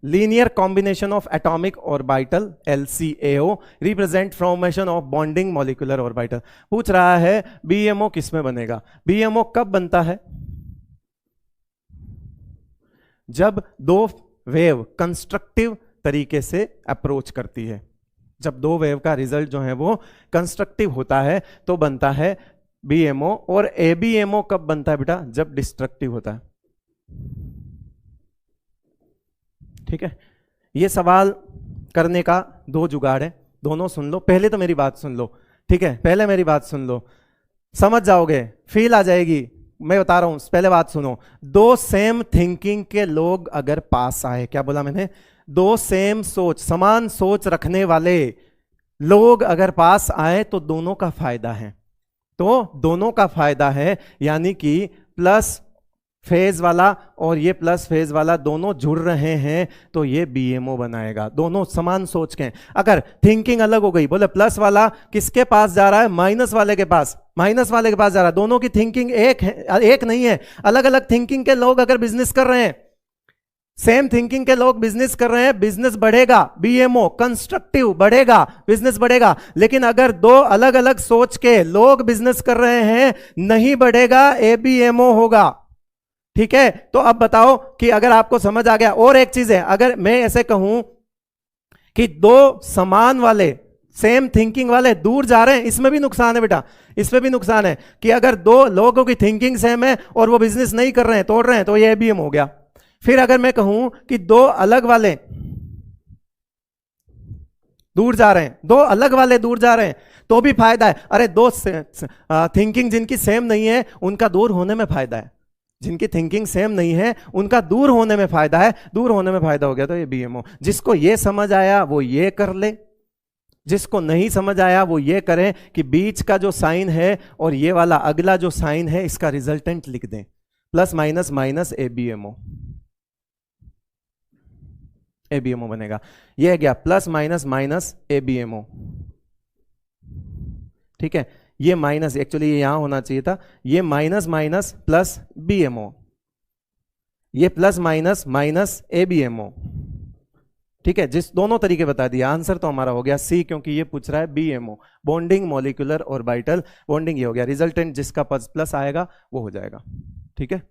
Linear combination of atomic orbital LCAO represent formation of bonding molecular orbital. पूछ रहा है BMO किस में बनेगा। BMO कब बनता है? जब दो वेव कंस्ट्रक्टिव तरीके से अप्रोच करती है, जब दो वेव का रिजल्ट जो है वो कंस्ट्रक्टिव होता है तो बनता है BMO। और ABMO कब बनता है बेटा? जब डिस्ट्रक्टिव होता है। ठीक है, ये सवाल करने का दो जुगाड़ है, दोनों सुन लो। पहले तो मेरी बात सुन लो, ठीक है, पहले मेरी बात सुन लो, समझ जाओगे, फील आ जाएगी। मैं बता रहा हूं, पहले बात सुनो। दो सेम थिंकिंग के लोग अगर पास आए, क्या बोला मैंने? दो सेम सोच, समान सोच रखने वाले लोग अगर पास आए तो दोनों का फायदा है। तो दोनों का फायदा है, यानी कि प्लस फेज वाला और ये प्लस फेज वाला दोनों जुड़ रहे हैं तो ये BMO बनाएगा। दोनों समान सोच के। अगर थिंकिंग अलग हो गई, बोले प्लस वाला किसके पास जा रहा है? माइनस वाले के पास, माइनस वाले के पास जा रहा है। दोनों की थिंकिंग एक है, एक नहीं है, अलग अलग थिंकिंग के लोग अगर बिजनेस कर रहे हैं, सेम थिंकिंग के लोग बिजनेस कर रहे हैं, बिजनेस बढ़ेगा, BMO कंस्ट्रक्टिव बढ़ेगा, बिजनेस बढ़ेगा। लेकिन अगर दो अलग अलग सोच के लोग बिजनेस कर रहे हैं, नहीं बढ़ेगा, ABMO होगा। ठीक है, तो अब बताओ कि अगर आपको समझ आ गया। और एक चीज है, अगर मैं ऐसे कहूं कि दो समान वाले, सेम थिंकिंग वाले दूर जा रहे हैं, इसमें भी नुकसान है बेटा, इसमें भी नुकसान है कि अगर दो लोगों की थिंकिंग सेम है और वो बिजनेस नहीं कर रहे हैं, तोड़ रहे हैं, तो ये ABM हो गया। फिर अगर मैं कहूं कि दो अलग वाले दूर जा रहे हैं, दो अलग वाले दूर जा रहे हैं, तो भी फायदा है। अरे दो थिंकिंग जिनकी सेम नहीं है उनका दूर होने में फायदा है, जिनकी थिंकिंग सेम नहीं है उनका दूर होने में फायदा है। दूर होने में फायदा हो गया तो ये BMO। जिसको ये समझ आया वो ये कर ले, जिसको नहीं समझ आया वो ये करें कि बीच का जो साइन है और ये वाला अगला जो साइन है इसका रिजल्टेंट लिख दें, plus minus minus ABMO। ABMO बनेगा। ये है क्या? Plus minus minus ABMO। ठीक है, ये माइनस, एक्चुअली ये यहां होना चाहिए था, ये माइनस माइनस प्लस BMO, ये प्लस माइनस माइनस ABMO। ठीक है, जिस दोनों तरीके बता दिया। आंसर तो हमारा हो गया C, क्योंकि ये पूछ रहा है BMO, bonding molecular orbital bonding. ये हो गया, रिजल्टेंट जिसका प्लस आएगा वो हो जाएगा। ठीक है।